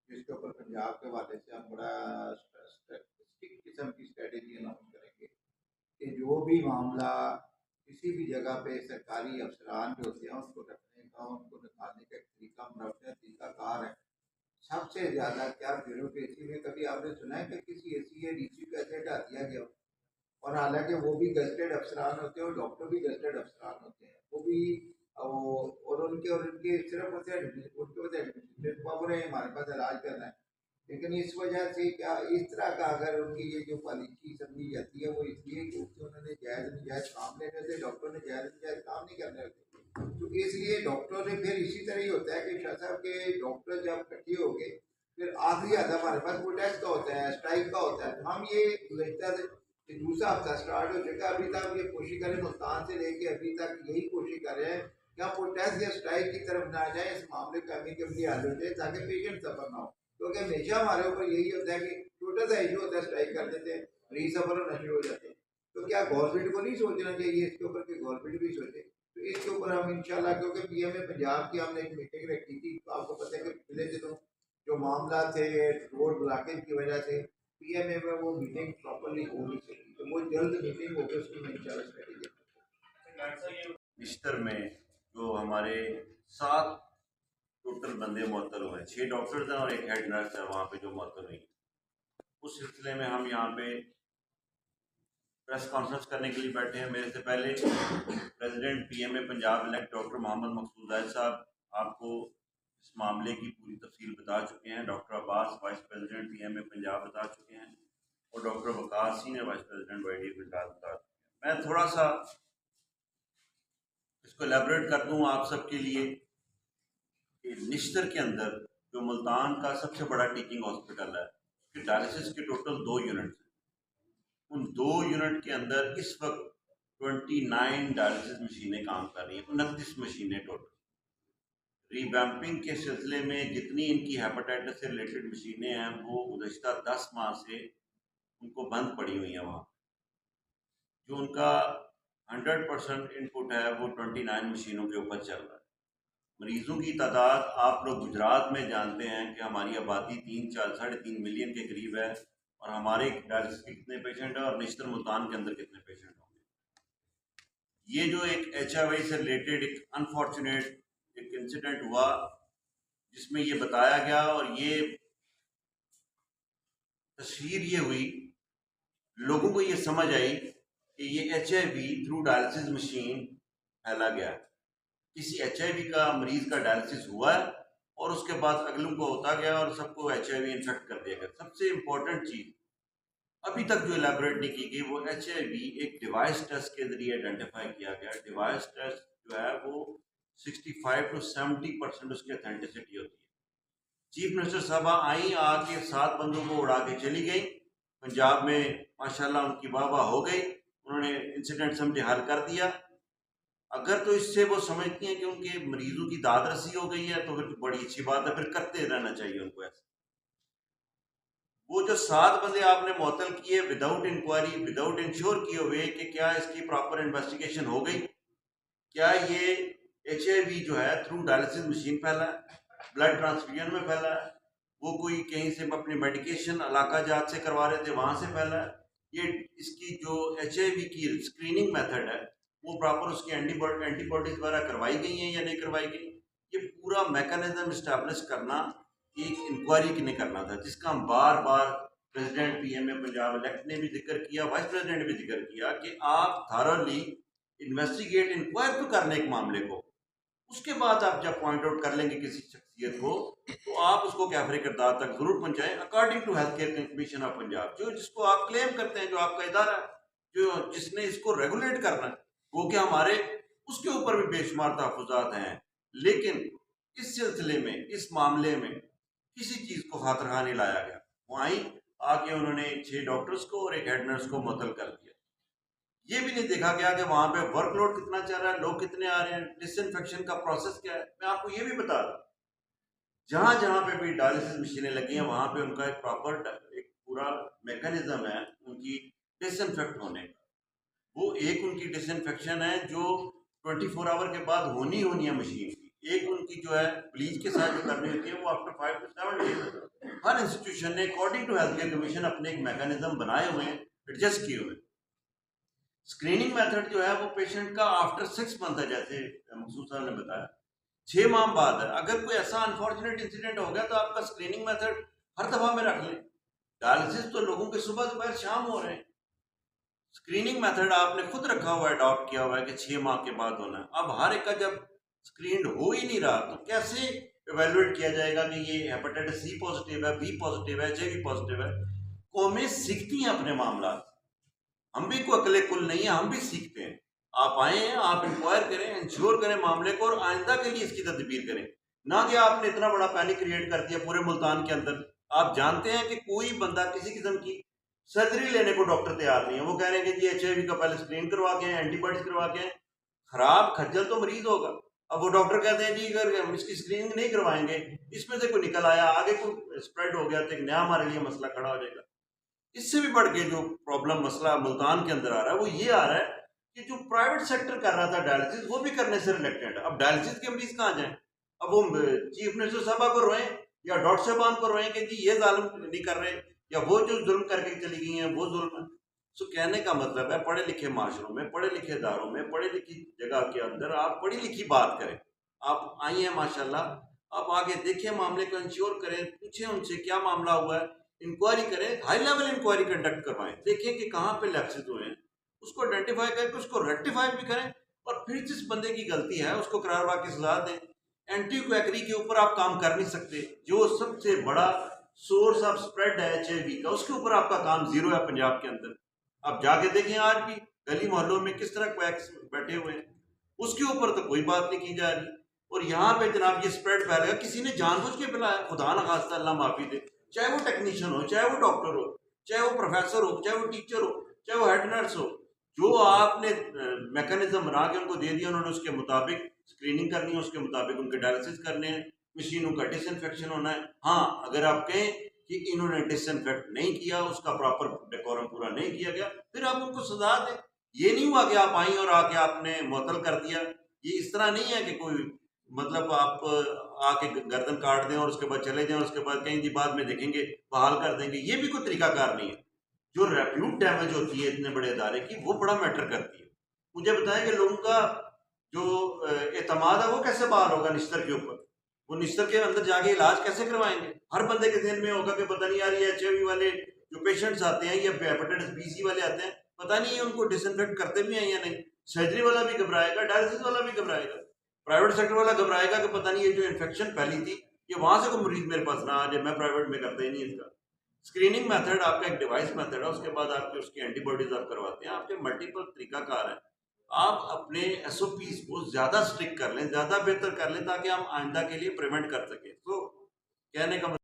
जिसके ऊपर पंजाब के हवाले से हम बड़ा स्ट्रिक्ट किस्म की स्ट्रेटेजी अनाउंस करेंगे कि जो भी मामला किसी भी जगह पे सरकारी अफसरान जो होते हैं उसको रखने का, उनको निकालने का एक तरीका हम रखते हैं, तरीकाकार है। सबसे ज्यादा क्या ब्यूरोक्रेसी में कभी आपने सुना है कि किसी एसी या डीसी का ऐसे हटा दिया गया हो? और हालांकि वो भी गजटेड अफसरान होते हैं और डॉक्टर भी गजटेड अफसरान होते हैं, वो भी और उनके सिर्फ होते हैं उनके होते एडमिनिस्ट्रेटिव पावर है हमारे पास इलाज करना है। लेकिन इस वजह से क्या इस तरह का अगर उनकी ये जो पॉलिसी समझी जाती है वो इसलिए क्योंकि उन्होंने जायज़ नजायज़ काम लेने होते, डॉक्टर ने जायज़ नजायज़ काम नहीं करने होते। तो इसलिए डॉक्टरों ने फिर इसी तरह ही होता है कि शाह साहब के डॉक्टर जब इकट्ठे हो गए फिर आखिरी आधा हमारे पास प्रोटेस्ट का होता है, स्ट्राइक का होता है। तो हम ये गुज़श्ता कि दूसरा हफ्ता स्टार्ट हो चुका है, अभी तक ये कोशिश करें मुल्तान से लेके अभी तक यही कोशिश कर रहे हैं कि हम प्रोटेस्ट या स्ट्राइक की तरफ ना जाए, इस मामले का अमीकेबली हल हो जाए ताकि पेशेंट सफर ना हो। क्योंकि हमेशा हमारे ऊपर यही होता है कि छोटा सा इशू होता है, स्ट्राइक कर देते हैं, मरीज सफर होना शुरू हो जाते हैं। तो क्या गवर्नमेंट को नहीं सोचना चाहिए इसके ऊपर कि गवर्नमेंट भी सोचे? तो इसके ऊपर हम इंशाल्लाह, क्योंकि पीएमए पंजाब की हमने एक मीटिंग रखी थी, तो आपको पता है कि पिछले दिनों जो मामला थे रोड ब्लॉकेज की वजह से पीएमए में वो मीटिंग प्रॉपरली हो नहीं सकी, तो वो जल्द मीटिंग होगी, उसकी मैं इंशाल्लाह स्ट्रेटेजी। बिस्तर में जो हमारे 7 टोटल बंदे मुअत्तल हुए, 6 डॉक्टर्स हैं और एक हेड नर्स है वहाँ पे जो मुअत्तल हुई। उस सिलसिले में हम यहाँ पे प्रेस कॉन्फ्रेंस करने के लिए बैठे हैं। मेरे से पहले president PMA Punjab elect doctor Mohammad Maqsood Zahid sahab आपको इस मामले की पूरी तफसील बता चुके हैं। Doctor Abbas vice president PMA Punjab बता चुके हैं और doctor Waqas senior vice president YD Gujrat बता चुके हैं। मैं थोड़ा सा इसको एलेबोरेट कर दूँ आप सबके लिए कि निश्तर के अंदर जो मुल्तान का सबसे बड़ा टीचिंग हॉस्पिटल है, उसके डायलिसिस के टोटल 2 यूनिट्स हैं। उन 2 यूनिट के अंदर इस वक्त 29 डायलिसिस मशीनें काम कर रही हैं, 29 मशीनें टोटल। रिवैम्पिंग के सिलसिले में जितनी इनकी हेपेटाइटिस से रिलेटेड मशीनें हैं वो गुज़श्ता 10 माह से उनको बंद पड़ी हुई हैं। वहाँ जो उनका 100% इनपुट है वो 29 मशीनों के ऊपर चल रहा है। मरीजों की तादाद आप लोग गुजरात में जानते हैं कि हमारी आबादी 3-4-3.5 मिलियन के करीब है और हमारे डायलिसिस के कितने पेशेंट हैं और निश्तर मुल्तान के अंदर कितने पेशेंट होंगे। ये जो एक HIV से रिलेटेड एक अनफॉर्चुनेट एक इंसिडेंट हुआ जिसमें ये बताया गया और ये तस्वीर ये हुई, लोगों को ये समझ आई कि ये HIV थ्रू डायलिसिस मशीन फैला गया है। किसी HIV का मरीज का डायलिसिस हुआ है और उसके बाद अगलों को होता गया और सबको HIV इन्फेक्ट कर दिया गया। सबसे इम्पोर्टेंट चीज अभी तक जो एलैबोरेट नहीं की गई वो HIV एक डिवाइस टेस्ट के जरिए आइडेंटिफाई किया गया। डिवाइस टेस्ट जो है वो 65 to 70% उसकी ऑथेंटिसिटी होती है। चीफ मिनिस्टर साहबा आई, आके 7 बंदों को उड़ा के चली गई। पंजाब में माशाल्लाह उनकी वाह हो गई, उन्होंने इंसिडेंट समझे हल कर दिया। अगर तो इससे वो समझती हैं कि उनके मरीजों की दाद रसी हो गई है तो फिर बड़ी अच्छी बात है, फिर करते रहना चाहिए उनको ऐसे। वो जो 7 बंदे आपने मुअत्तल किए विदाउट इंक्वायरी, विदाउट इंश्योर किए हुए कि क्या इसकी प्रॉपर इन्वेस्टिगेशन हो गई, क्या ये HIV जो है थ्रू डायलिसिस मशीन फैला है, ब्लड ट्रांसफ्यूजन में फैला है, वो कोई कहीं से अपनी मेडिकेशन इलाका जात से करवा रहे थे वहां से फैला है, ये इसकी जो HIV की स्क्रीनिंग मेथड है वो प्रॉपर उसकी एंटीबॉडीज वगैरह करवाई गई हैं या नहीं करवाई गई, ये पूरा मैकेनिज्म इस्टेब्लिश करना एक इंक्वायरी किने करना था, जिसका हम बार बार प्रेसिडेंट पीएमए पंजाब इलेक्ट ने भी जिक्र किया, वाइस प्रेसिडेंट ने भी जिक्र किया कि आप थारोली इन्वेस्टिगेट इंक्वायर तो करने एक मामले को, उसके बाद आप जब पॉइंट आउट कर लेंगे किसी शख्सियत को तो आप उसको कैफरे किरदार तक जरूर पहुंचाएं according to health care commission of Punjab, जो जिसको आप क्लेम करते हैं, जो आपका इदारा है, जो जिसने इसको रेगुलेट करना है, वो क्या हमारे उसके ऊपर भी बेशुमार तहफुजात हैं। लेकिन इस सिलसिले में, इस मामले में किसी चीज को खातरखा नहीं लाया गया। वहीं आके उन्होंने 6 डॉक्टर्स को और एक हेड नर्स को मुअत्तल कर दिया। ये भी नहीं देखा गया कि वहां पे वर्कलोड कितना चल रहा है, लोग कितने आ रहे हैं, डिसइंफेक्शन का प्रोसेस क्या है। मैं आपको ये भी बता दूं, जहां जहां पे भी डायलिसिस मशीनें लगी हैं वहां पे उनका एक प्रॉपर एक पूरा मैकेनिज्म है उनकी डिसइंफेक्ट होने का। वो एक उनकी डिसइंफेक्शन है जो 24 आवर के बाद होनी है मशीन की, एक उनकी जो है ब्लीच के साथ जो करनी होती है वो आफ्टर 5 to 7 डेज। हर इंस्टीट्यूशन ने according to health care commission अपने एक मैकेनिज्म बनाए हुए हैं, एडजस्ट किए हुए हैं। स्क्रीनिंग मेथड जो है वो पेशेंट का आफ्टर 6 मंथ है, जैसे मकसूद साहब ने बताया 6 माह बाद है। अगर कोई ऐसा अनफॉर्चुनेट इंसिडेंट हो गया तो आपका स्क्रीनिंग मेथड हर दफा में रख लें। डायलिसिस तो लोगों के सुबह दोपहर शाम हो रहे हैं, स्क्रीनिंग मेथड आपने खुद रखा हुआ है, अडॉप्ट किया हुआ है कि 6 माह के बाद होना है। अब हर एक का जब स्क्रीन हो ही नहीं रहा तो कैसे इवेलुएट किया जाएगा कि ये हेपेटाइटिस सी पॉजिटिव है, बी पॉजिटिव है, एचआईवी पॉजिटिव है। कौमें सीखती हैं अपने मामला, हम भी कोई अकेले कुल नहीं है, हम भी सीखते हैं। आप आए हैं, आप इंक्वायर करें, इंश्योर करें मामले को और आइंदा के लिए इसकी तदबीर करें, ना कि आपने इतना बड़ा पैनिक क्रिएट कर दिया पूरे मुल्तान के अंदर। आप जानते हैं कि कोई बंदा किसी किस्म की सर्जरी लेने को डॉक्टर तैयार नहीं है। वो कह रहे हैं कि जी एचआईवी का पहले स्क्रीन करवा के हैं, एंटीबॉडीज करवा के हैं। खराब खज्जल तो मरीज होगा। अब वो डॉक्टर कहते हैं जी अगर हम इसकी स्क्रीनिंग नहीं करवाएंगे, इसमें से कोई निकल आया, आगे कोई स्प्रेड हो गया तो एक नया हमारे लिए मसला खड़ा हो जाएगा। इससे भी बढ़ के जो प्रॉब्लम मसला मुल्तान के अंदर आ रहा है वो ये आ रहा है कि जो प्राइवेट सेक्टर कर रहा था डायलिसिस, वो भी करने से रिलेक्टेड है। अब डायलिसिस के मरीज कहाँ जाएं? अब वो चीफ मिनिस्टर साहबा को रोएं या डॉक्टर साहबान को रोएं कि जी ये जालिम नहीं कर रहे, या वो जो जुल्म करके चली गई हैं वो जुल्म है। सो कहने का मतलब है पढ़े लिखे माशरों में, पढ़े लिखे इदारों में, पढ़े लिखी जगह के अंदर आप पढ़ी लिखी बात करें। आप आई हैं माशाल्लाह, आप आगे देखें मामले को, इंश्योर करें, पूछें उनसे क्या मामला हुआ है, इंक्वायरी करें, हाई लेवल इंक्वायरी कंडक्ट करवाएं, देखें कि कहाँ पे लैप्सेस हुए हैं, उसको आइडेंटिफाई करके उसको रेक्टिफाई भी करें और फिर जिस बंदे की गलती है उसको करारवा की सजा दें। एंटी क्वैकरी के ऊपर आप काम कर नहीं सकते, जो सबसे बड़ा सोर्स ऑफ स्प्रेड है एचआईवी का, उसके ऊपर आपका काम जीरो है पंजाब के अंदर। आप जाके देखें आज भी गली मोहल्लों में किस तरह क्वैक्स बैठे हुए हैं, उसके ऊपर तो कोई बात नहीं की जा रही। और यहाँ पे जनाब ये स्प्रेड फैल गया, किसी ने जानबूझ के फैलाया, खुदा ना खास्ता अल्लाह माफी दे, चाहे वो टेक्नीशियन हो, चाहे वो डॉक्टर हो, चाहे वो प्रोफेसर हो, चाहे वो टीचर हो, चाहे वो हेड नर्स हो, जो आपने मैकेनिज्म बना के उनको दे दिया, उन्होंने उसके मुताबिक स्क्रीनिंग करनी है, उसके मुताबिक उनके डायलिसिस करने हैं, मशीनों का डिसइंफेक्शन होना है। हाँ, अगर आप कहें कि इन्होंने डिसइंफेक्ट नहीं किया, उसका प्रॉपर डेकोरम पूरा नहीं किया गया, फिर आप उनको सजा दें। ये नहीं हुआ कि आप आई और आके आपने मुअत्तल कर दिया। ये इस तरह नहीं है कि कोई मतलब आप आके गर्दन काट दें और उसके बाद चले जाएं और उसके बाद कहीं जी बाद में देखेंगे बहाल कर देंगे, ये भी कोई तरीकाकार नहीं है। जो रेप्यूट डैमेज होती है इतने बड़े इदारे की, वो बड़ा मैटर करती है। मुझे बताएं कि लोगों का जो एतमाद है वो कैसे बहाल होगा निश्तर के ऊपर? वो निश्तर के अंदर जाके इलाज कैसे करवाएंगे? हर बंदे के ध्यान में होगा कि पता नहीं यार ये एचआईवी वाले जो पेशेंट्स आते हैं या हेपेटाइटिस बी सी वाले आते हैं, पता नहीं ये उनको डिसइंफेक्ट करते भी हैं या नहीं। सर्जरी वाला भी घबराएगा, डायलिसिस वाला भी घबराएगा, प्राइवेट सेक्टर वाला घबराएगा कि पता नहीं ये जो इन्फेक्शन फैली थी ये वहां से कोई मरीज मेरे पास ना आ जाए, मैं प्राइवेट में करता ही नहीं इसका। स्क्रीनिंग मेथड आपका एक डिवाइस मेथड है, उसके बाद आपके उसकी एंटीबॉडीज आप करवाते हैं, आपके मल्टीपल तरीकाकार हैं। आप अपने एसओपीज को ज्यादा स्ट्रिक्ट कर लें, ज्यादा बेहतर कर लें, ताकि हम आइंदा के लिए प्रिवेंट कर सकें। तो कहने का